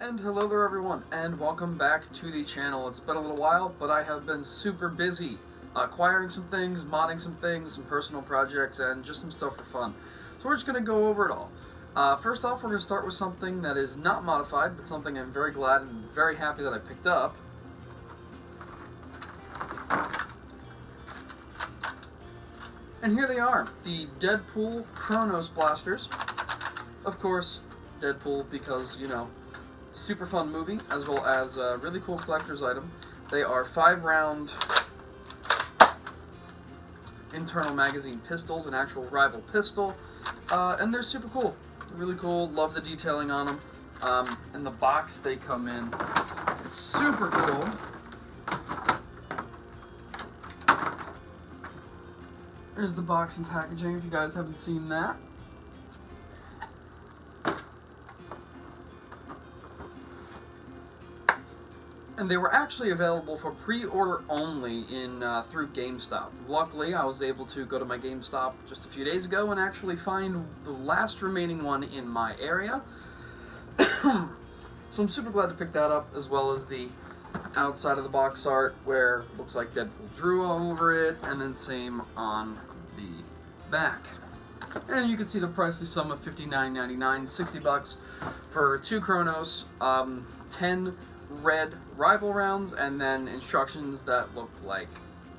And hello there everyone, and welcome back to the channel. It's been a little while, but I have been super busy acquiring some things, modding some things, some personal projects, and just some stuff for fun. So we're just going to go over it all. First off, we're going to start with something that is not modified, but something I'm very glad and very happy that I picked up. And here they are, the Deadpool Chronos Blasters. Of course, Deadpool because, you know, super fun movie, as well as a really cool collector's item. They are 5-round internal magazine pistols, an actual rival pistol, and they're super cool. Really cool, love the detailing on them. And the box they come in is super cool. There's the box and packaging if you guys haven't seen that. And they were actually available for pre-order only through GameStop. Luckily, I was able to go to my GameStop just a few days ago and actually find the last remaining one in my area. So I'm super glad to pick that up, as well as the outside of the box art where it looks like Deadpool drew all over it, and then same on the back. And you can see the pricey sum of $59.99, 60 bucks for 2 Chronos, 10 red rival rounds, and then instructions that look like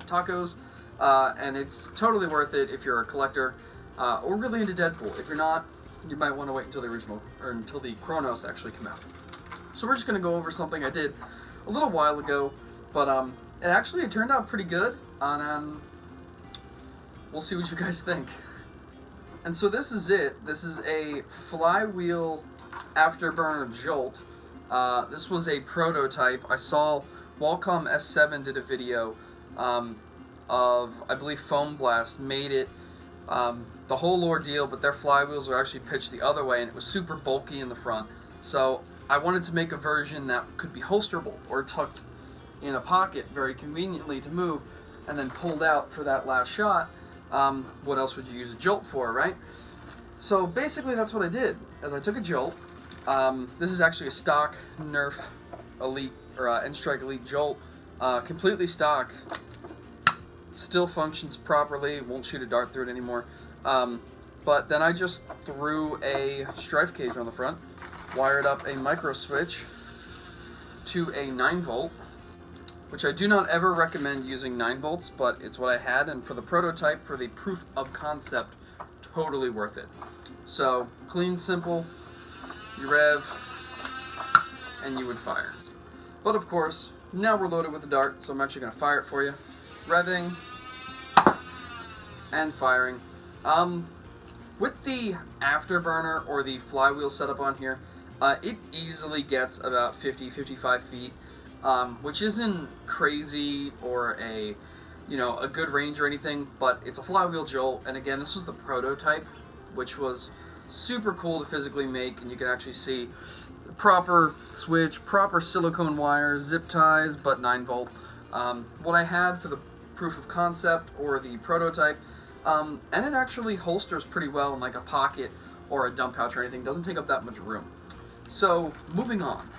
tacos, and it's totally worth it if you're a collector or really into Deadpool. If you're not, you might want to wait until the original, or until the Chronos actually come out. So we're just going to go over something I did a little while ago, but it turned out pretty good, and we'll see what you guys think. And so this is it. This is a flywheel afterburner jolt. This was a prototype. I saw Wacom S7 did a video of, I believe, Foam Blast made it the whole ordeal, but their flywheels are actually pitched the other way, and it was super bulky in the front. So I wanted to make a version that could be holsterable or tucked in a pocket very conveniently to move, and then pulled out for that last shot. What else would you use a jolt for, right? So basically that's what I did, as I took a jolt. This is actually a stock Nerf Elite, or N-Strike Elite jolt, completely stock, still functions properly, won't shoot a dart through it anymore, but then I just threw a Strife cage on the front, wired up a micro switch to a 9-volt, which I do not ever recommend using 9 volts, but it's what I had, and for the prototype, for the proof of concept, totally worth it. So, clean, simple. You rev, and you would fire. But of course, now we're loaded with the dart, so I'm actually going to fire it for you. Revving, and firing. With the afterburner, or the flywheel setup on here, it easily gets about 50-55 feet, which isn't crazy or a good range or anything, but it's a flywheel jolt, and again, this was the prototype, which was super cool to physically make, and you can actually see the proper switch, proper silicone wires, zip ties, but 9-volt. What I had for the proof of concept, or the prototype, and it actually holsters pretty well in like a pocket or a dump pouch or anything. Doesn't take up that much room. So, moving on.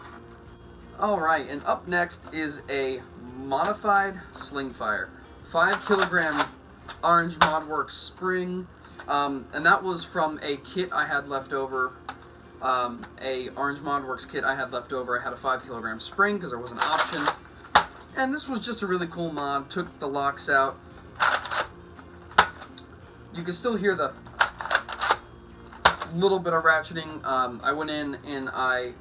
Alright, and up next is a modified Slingfire. 5 kilogram Orange Modworks spring. And that was from a kit I had left over, a Orange Modworks kit I had left over. I had a 5 kilogram spring because there was an option. And this was just a really cool mod. Took the locks out. You can still hear the little bit of ratcheting. I went in and I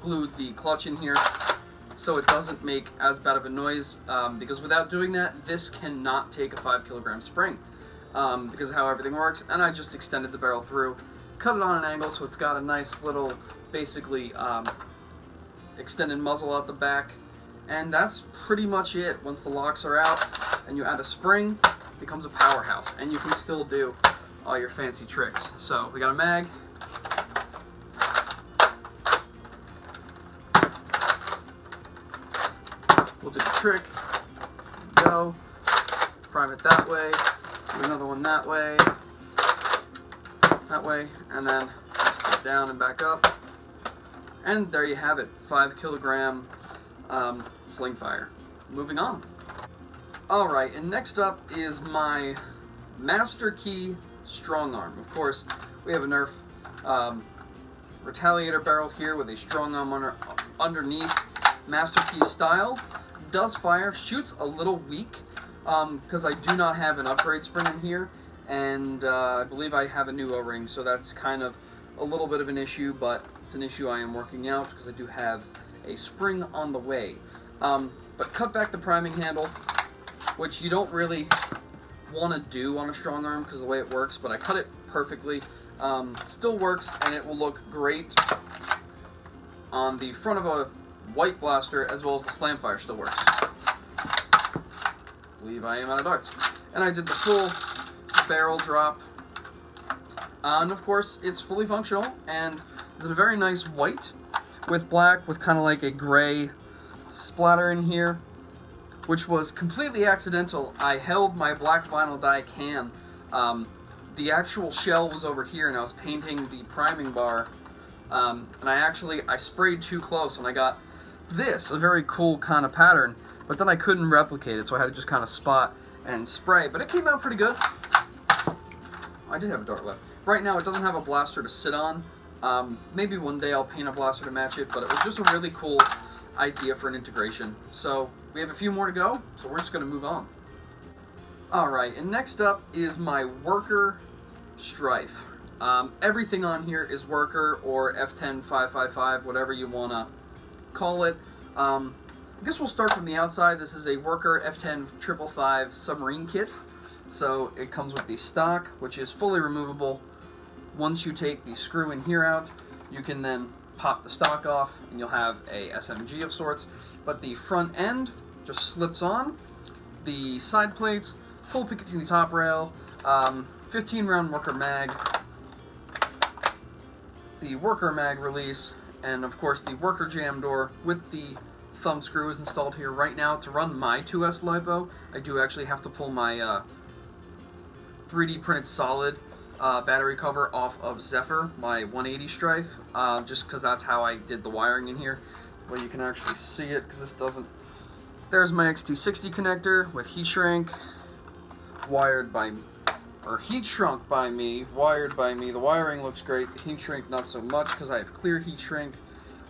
glued the clutch in here so it doesn't make as bad of a noise, because without doing that, this cannot take a 5 kilogram spring. Because of how everything works, and I just extended the barrel through, cut it on an angle so it's got a nice little, basically, extended muzzle out the back, and that's pretty much it. Once the locks are out and you add a spring, it becomes a powerhouse, and you can still do all your fancy tricks. So we got a mag, we'll do the trick, go, prime it that way, do another one that way, and then just down and back up, And there you have it, 5 kilogram Slingfire. Moving on. Alright, and next up is my Masterkey strong arm. Of course, we have a Nerf retaliator barrel here with a strong arm underneath. Masterkey style. Does fire, shoots a little weak because I do not have an upgrade spring in here, and I believe I have a new O-ring, so that's kind of a little bit of an issue, but it's an issue I am working out because I do have a spring on the way. But cut back the priming handle, which you don't really want to do on a strong arm because of the way it works, but I cut it perfectly. Still works, and it will look great on the front of a white blaster, as well as the Slingfire still works. I believe I am out of darts. And I did the full barrel drop. And of course, it's fully functional, and it's a very nice white with black, with kind of like a gray splatter in here, which was completely accidental. I held my black vinyl dye can. The actual shell was over here, and I was painting the priming bar, and I sprayed too close, and I got this, a very cool kind of pattern, but then I couldn't replicate it, so I had to just kind of spot and spray, but it came out pretty good. I did have a dart left. Right now it doesn't have a blaster to sit on. Maybe one day I'll paint a blaster to match it, but it was just a really cool idea for an integration. So we have a few more to go, so we're just going to move on. Alright, and next up is my worker Strife. Everything on here is worker or F10555, whatever you want to call it. I guess we'll start from the outside. This is a worker F10555 submarine kit. So it comes with the stock, which is fully removable. Once you take the screw in here out, you can then pop the stock off and you'll have a SMG of sorts. But the front end just slips on. The side plates, full Picatinny top rail, 15 round worker mag, the worker mag release, and of course the worker jam door with the thumb screw is installed here right now. To run my 2S LiPo, I do actually have to pull my 3D printed solid battery cover off of Zephyr, my 180 Strife, just because that's how I did the wiring in here. Well, you can actually see it because this doesn't. There's my XT60 connector with heat shrink, wired by, or heat shrunk by me, wired by me. The wiring looks great, the heat shrink not so much because I have clear heat shrink,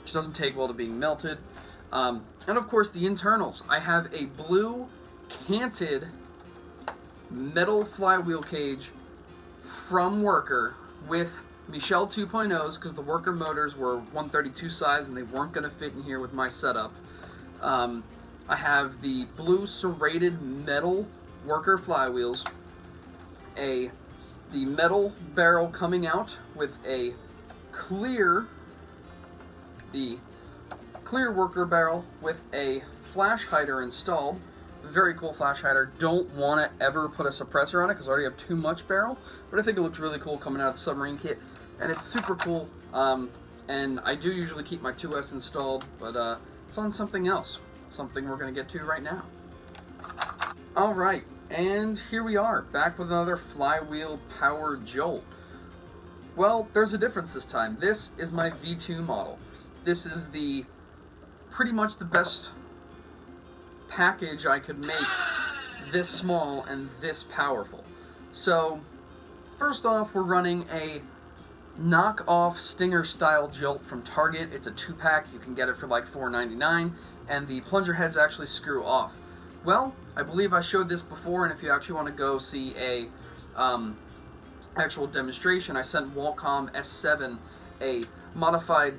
which doesn't take well to being melted. And of course the internals. I have a blue canted metal flywheel cage from Worker with Michel 2.0s because the Worker motors were 132 size and they weren't going to fit in here with my setup. I have the blue serrated metal Worker flywheels, the metal barrel coming out with the clear Worker barrel with a flash hider installed. Very cool flash hider. Don't want to ever put a suppressor on it because I already have too much barrel, but I think it looks really cool coming out of the submarine kit, and it's super cool. And I do usually keep my 2S installed, but it's on something else, something we're going to get to right now. Alright, and here we are, back with another flywheel power jolt. Well, there's a difference this time. This is my V2 model. This is pretty much the best package I could make, this small and this powerful. So first off, we're running a knockoff Stinger style jolt from Target. It's a 2-pack. You can get it for like $4.99, and the plunger heads actually screw off. Well, I believe I showed this before, and if you actually want to go see a actual demonstration, I sent Walcom S7 a modified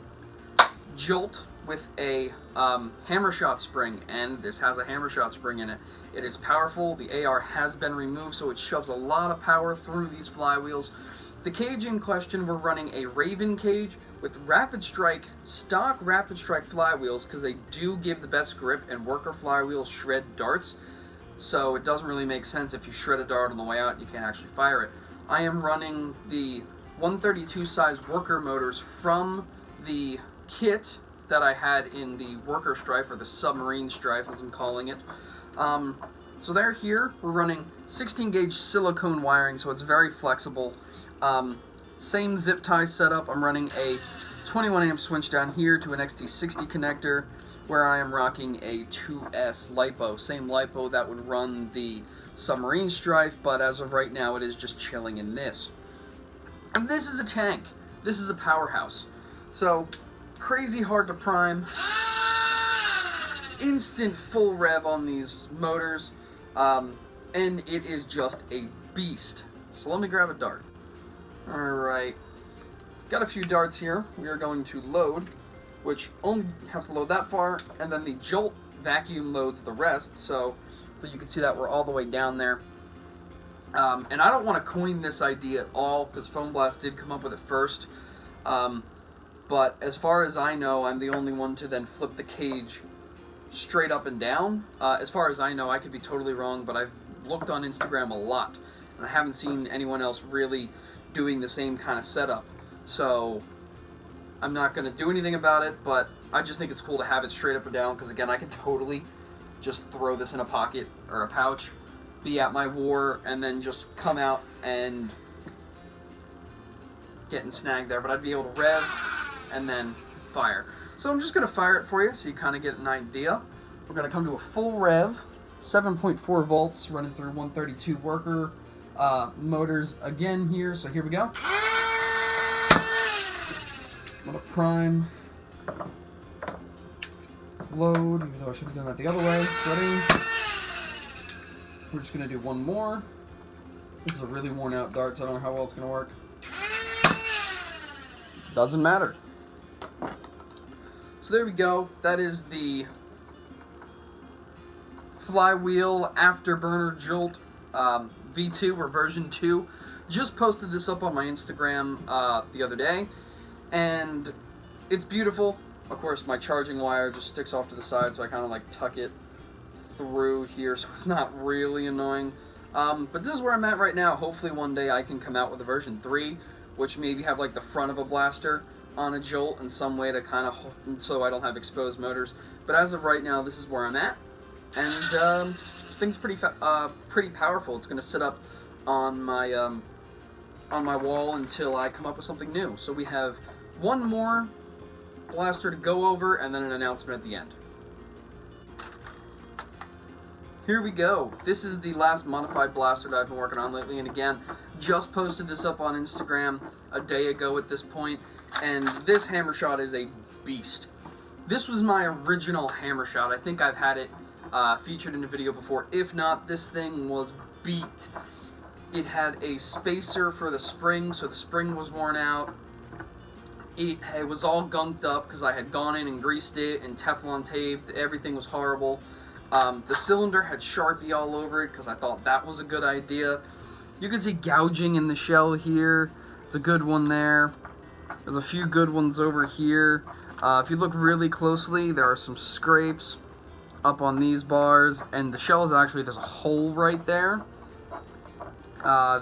jolt with a Hammershot spring, and this has a Hammershot spring in it. It is powerful. The AR has been removed, so it shoves a lot of power through these flywheels. The cage in question, we're running a Raven cage with Rapid Strike, stock Rapid Strike flywheels, because they do give the best grip, and Worker flywheels shred darts, so it doesn't really make sense if you shred a dart on the way out, you can't actually fire it. I am running the 132 size Worker motors from the kit that I had in the Worker Strife, or the Submarine Strife as I'm calling it. So they're here. We're running 16 gauge silicone wiring, so it's very flexible. Same zip tie setup. I'm running a 21 amp switch down here to an XT60 connector, where I am rocking a 2S LiPo. Same LiPo that would run the submarine Strife, but as of right now it is just chilling in this. And this is a tank. This is a powerhouse. So, crazy hard to prime. Instant full rev on these motors. And it is just a beast. So let me grab a dart. Alright. Got a few darts here. We are going to load, which only have to load that far, and then the jolt vacuum loads the rest, so you can see that we're all the way down there. And I don't want to coin this idea at all, because Foam Blast did come up with it first. But as far as I know, I'm the only one to then flip the cage straight up and down. As far as I know, I could be totally wrong, but I've looked on Instagram a lot, and I haven't seen anyone else really doing the same kind of setup. So I'm not going to do anything about it, but I just think it's cool to have it straight up and down, because again, I can totally just throw this in a pocket or a pouch, be at my war, and then just come out and getting snagged there. But I'd be able to rev and then fire. So I'm just going to fire it for you so you kind of get an idea. We're going to come to a full rev, 7.4 volts running through 132 worker motors again here. So here we go. I'm going to prime, load, even though I should have done that the other way. Ready? We're just going to do one more. This is a really worn out dart, so I don't know how well it's going to work. Doesn't matter. So there we go. That is the flywheel afterburner jolt V2 or version 2. Just posted this up on my Instagram the other day, and it's beautiful. Of course, my charging wire just sticks off to the side, so I kind of like tuck it through here, so it's not really annoying. But this is where I'm at right now. Hopefully one day I can come out with a version 3, which maybe have like the front of a blaster on a jolt in some way to kind of, so I don't have exposed motors. But as of right now, this is where I'm at, and things pretty powerful. It's going to sit up on my wall until I come up with something new. So we have one more blaster to go over, and then an announcement at the end. Here we go. This is the last modified blaster that I've been working on lately, and again, just posted this up on Instagram a day ago at this point, and this Hammershot is a beast. This was my original Hammershot. I think I've had it featured in a video before. If not, this thing was beat. It had a spacer for the spring, so the spring was worn out. It was all gunked up because I had gone in and greased it and Teflon taped. Everything was horrible. The cylinder had Sharpie all over it because I thought that was a good idea. You can see gouging in the shell here. It's a good one there. There's a few good ones over here. If you look really closely, there are some scrapes up on these bars, and the shell is actually, there's a hole right there.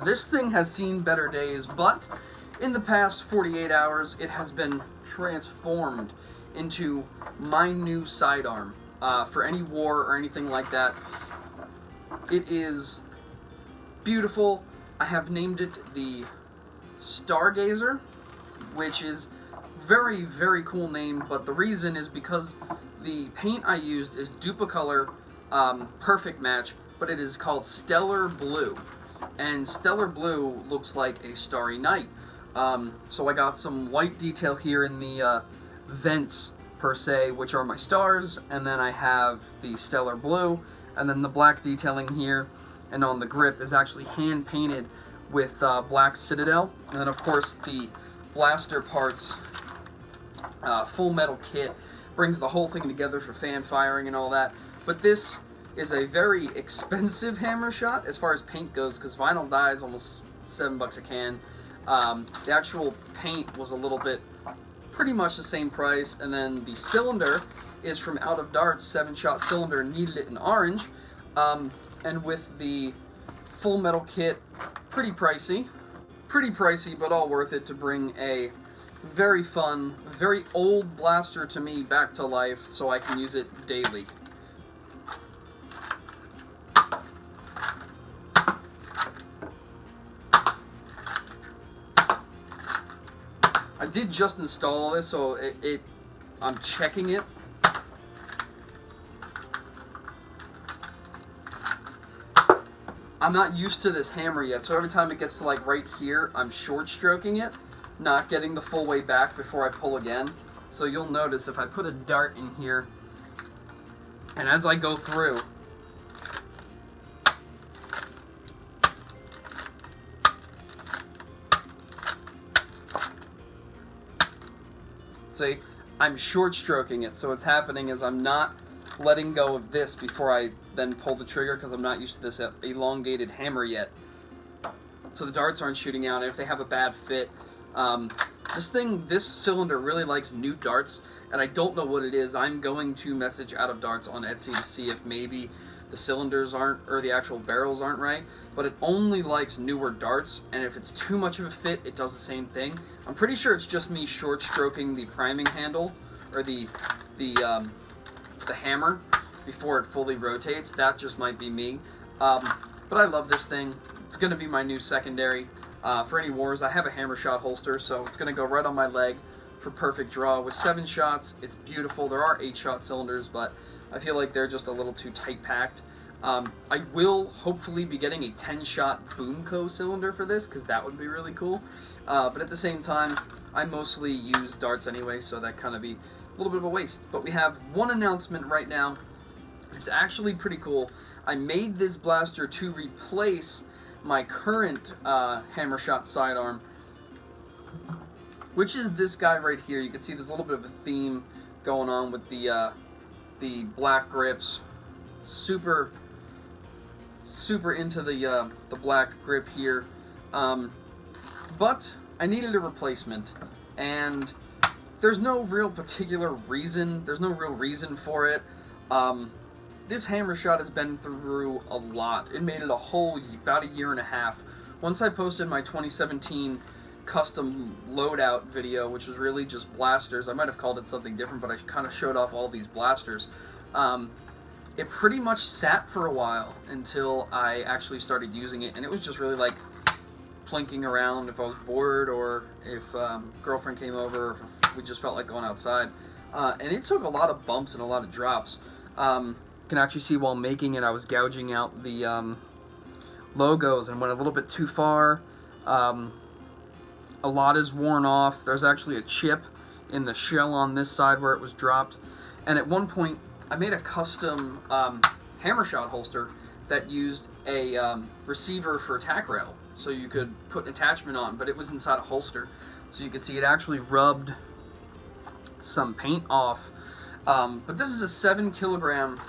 This thing has seen better days, but in the past 48 hours, it has been transformed into my new sidearm. For any war or anything like that. It is beautiful. I have named it the Stargazer, which is very, very cool name, but the reason is because the paint I used is Duplicolor Perfect Match, but it is called Stellar Blue. And Stellar Blue looks like a starry night. So I got some white detail here in the vents, per se, which are my stars, and then I have the stellar blue, and then the black detailing here and on the grip is actually hand painted with black Citadel, and then of course the blaster parts full metal kit brings the whole thing together for fan firing and all that. But this is a very expensive Hammershot as far as paint goes, because vinyl dye is almost $7 a can. The actual paint was a little bit pretty much the same price, and then the cylinder is from Out of Darts, 7-shot cylinder, needed it in orange, and with the full metal kit, pretty pricey, but all worth it to bring a very fun, very old blaster to me back to life so I can use it daily. I did just install this, so I'm checking it. I'm not used to this hammer yet, so every time it gets to like right here, I'm short stroking it, not getting the full way back before I pull again. So you'll notice if I put a dart in here, and as I go through, see, I'm short stroking it, so what's happening is I'm not letting go of this before I then pull the trigger because I'm not used to this elongated hammer yet. So the darts aren't shooting out, and if they have a bad fit, this cylinder really likes new darts, and I don't know what it is. I'm going to message Out of Darts on Etsy to see if maybe the cylinders aren't, or the actual barrels aren't right, but it only likes newer darts, and if it's too much of a fit, it does the same thing. I'm pretty sure it's just me short stroking the priming handle, or the hammer, before it fully rotates. That just might be me. But I love this thing. It's going to be my new secondary for any wars. I have a Hammershot holster, so it's going to go right on my leg for perfect draw. With 7 shots, it's beautiful. There are 8-shot cylinders, but I feel like they're just a little too tight packed. I will hopefully be getting a 10-shot Boomco cylinder for this, because that would be really cool. But at the same time, I mostly use darts anyway, so that kind of be a little bit of a waste. But we have one announcement right now. It's actually pretty cool. I made this blaster to replace my current Hammershot sidearm, which is this guy right here. You can see there's a little bit of a theme going on with the black grips. Super into the black grip here. But I needed a replacement, and there's no real particular reason. There's no real reason for it. This Hammershot has been through a lot. It made it about a year and a half. Once I posted my 2017 custom loadout video, which was really just blasters. I might have called it something different, but I kind of showed off all these blasters. It pretty much sat for a while until I actually started using it, and it was just really like plinking around if I was bored, or if girlfriend came over, or if we just felt like going outside. And it took a lot of bumps and a lot of drops. You can actually see while making it, I was gouging out the logos and went a little bit too far. A lot is worn off. There's actually a chip in the shell on this side where it was dropped. And at one point, I made a custom Hammershot holster that used a receiver for tack rail, so you could put an attachment on, but it was inside a holster. So you can see it actually rubbed some paint off. But this is a 7-kilogram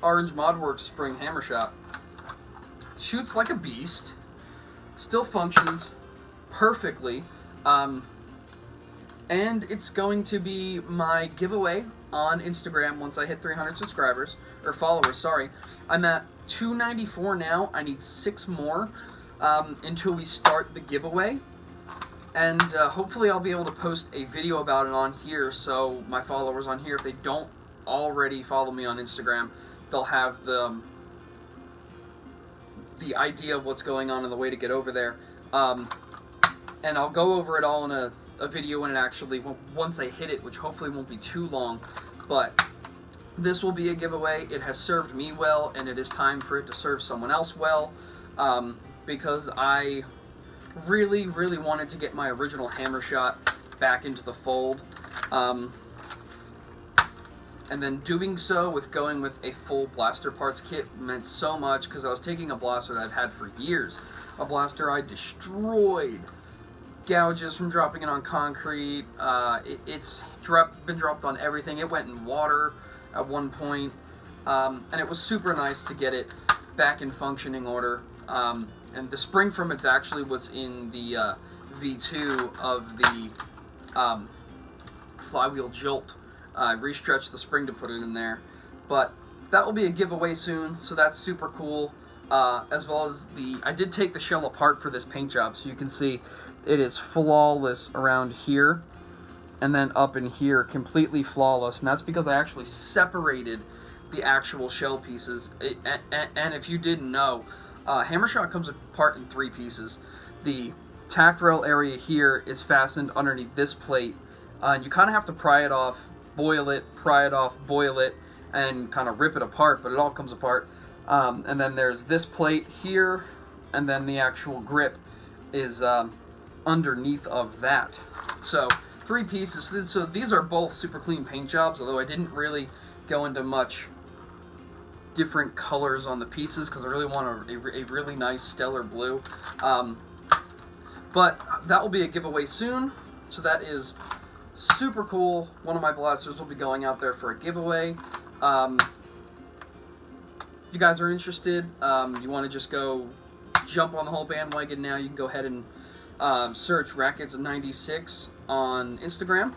Orange Modworks spring Hammershot. Shoots like a beast. Still functions perfectly. And it's going to be my giveaway on Instagram once I hit 300 subscribers, or followers, sorry. I'm at 294 now. I need 6 more until we start the giveaway. And hopefully I'll be able to post a video about it on here, so my followers on here, if they don't already follow me on Instagram, they'll have the idea of what's going on and the way to get over there. And I'll go over it all in a video when it actually, once I hit it, which hopefully won't be too long. But this will be a giveaway. It has served me well, and it is time for it to serve someone else well, because I really wanted to get my original Hammershot back into the fold. And then doing so with going with a full blaster parts kit meant so much, because I was taking a blaster that I've had for years. A blaster I destroyed. Gouges from dropping it on concrete. It's been dropped on everything. It went in water at one point. And it was super nice to get it back in functioning order. And the spring from it's actually what's in the V2 of the flywheel jolt. I restretched the spring to put it in there. But that will be a giveaway soon, so that's super cool. As well as I did take the shell apart for this paint job, so you can see it is flawless around here. And then up in here, completely flawless. And that's because I actually separated the actual shell pieces. And if you didn't know, Hammershot comes apart in 3 pieces. The tack rail area here is fastened underneath this plate. And you kind of have to pry it off, boil it, pry it off, boil it, and kind of rip it apart, but it all comes apart. And then there's this plate here, and then the actual grip is underneath of that. So 3 pieces. So these are both super clean paint jobs, although I didn't really go into much different colors on the pieces because I really want a really nice stellar blue. But that will be a giveaway soon, so that is super cool. One of my blasters will be going out there for a giveaway. If you guys are interested, you want to just go jump on the whole bandwagon now, you can go ahead and search Rackets96 on Instagram,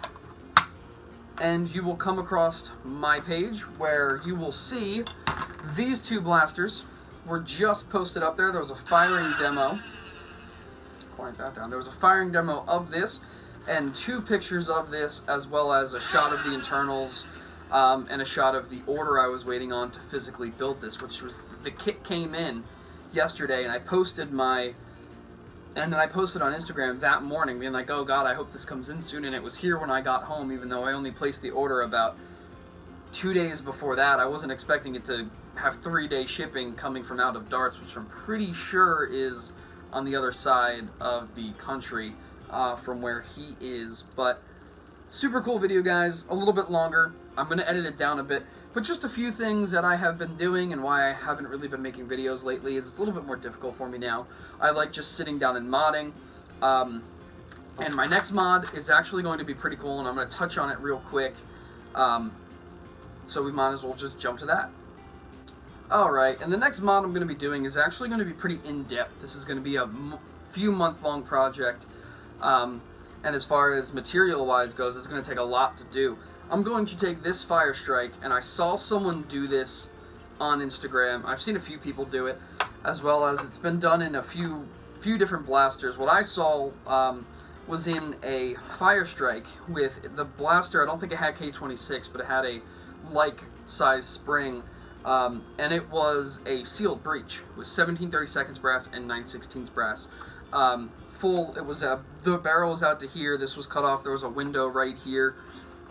and you will come across my page where you will see these 2 blasters were just posted up there. There was a firing demo. Quiet that down. There was a firing demo of this and 2 pictures of this, as well as a shot of the internals and a shot of the order I was waiting on to physically build this, which was the kit came in yesterday, and I posted on Instagram that morning being like, oh god, I hope this comes in soon, and it was here when I got home, even though I only placed the order about 2 days before that. I wasn't expecting it to have 3-day shipping coming from out of Darts, which I'm pretty sure is on the other side of the country from where he is. But super cool video, guys. A little bit longer. I'm going to edit it down a bit, but just a few things that I have been doing and why I haven't really been making videos lately is it's a little bit more difficult for me now. I like just sitting down and modding, and my next mod is actually going to be pretty cool, and I'm going to touch on it real quick, so we might as well just jump to that. Alright, and the next mod I'm going to be doing is actually going to be pretty in-depth. This is going to be a few month-long project, and as far as material-wise goes, it's going to take a lot to do. I'm going to take this Fire Strike, and I saw someone do this on Instagram. I've seen a few people do it, as well as it's been done in a few different blasters. What I saw was in a Fire Strike with the blaster. I don't think it had K26, but it had a like-size spring, and it was a sealed breech with 17/32 brass and 9/16 brass. Full. It was the barrel was out to here. This was cut off. There was a window right here.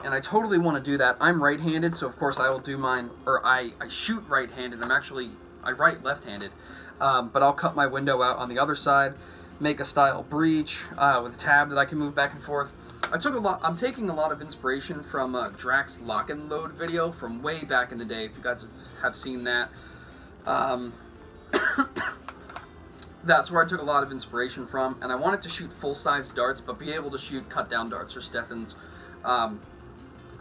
And I totally want to do that. I'm right-handed, so of course I will do mine, or I shoot right-handed. I write left-handed. But I'll cut my window out on the other side, make a style breech with a tab that I can move back and forth. I'm taking a lot of inspiration from Drax Lock and Load video from way back in the day, if you guys have seen that. That's where I took a lot of inspiration from, and I wanted to shoot full-size darts, but be able to shoot cut-down darts or Steffens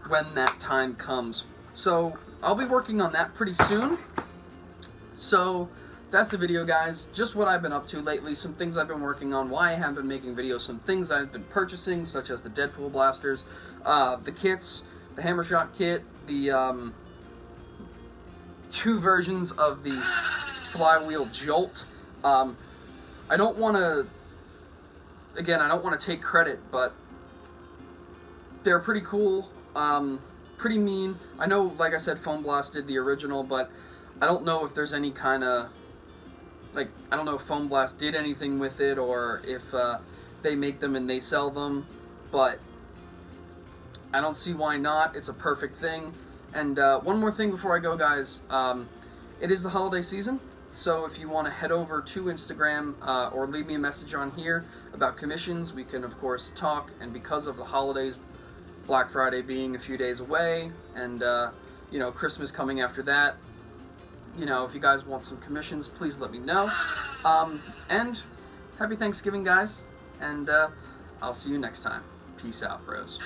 when that time comes. So I'll be working on that pretty soon. So that's the video, guys. Just what I've been up to lately, some things I've been working on, why I haven't been making videos, some things I've been purchasing, such as the Deadpool blasters, the kits, the Hammershot kit, the 2 versions of the flywheel jolt. I don't want to take credit, but they're pretty cool. Pretty mean. I know, like I said, Foam Blast did the original, but I don't know if there's any kind of, I don't know if Foam Blast did anything with it, or if they make them and they sell them, but I don't see why not. It's a perfect thing. And one more thing before I go, guys. It is the holiday season, so if you want to head over to Instagram or leave me a message on here about commissions, we can, of course, talk. And because of the holidays, Black Friday being a few days away, and you know, Christmas coming after that, you know, if you guys want some commissions, please let me know. And happy Thanksgiving, guys, and I'll see you next time. Peace out, bros.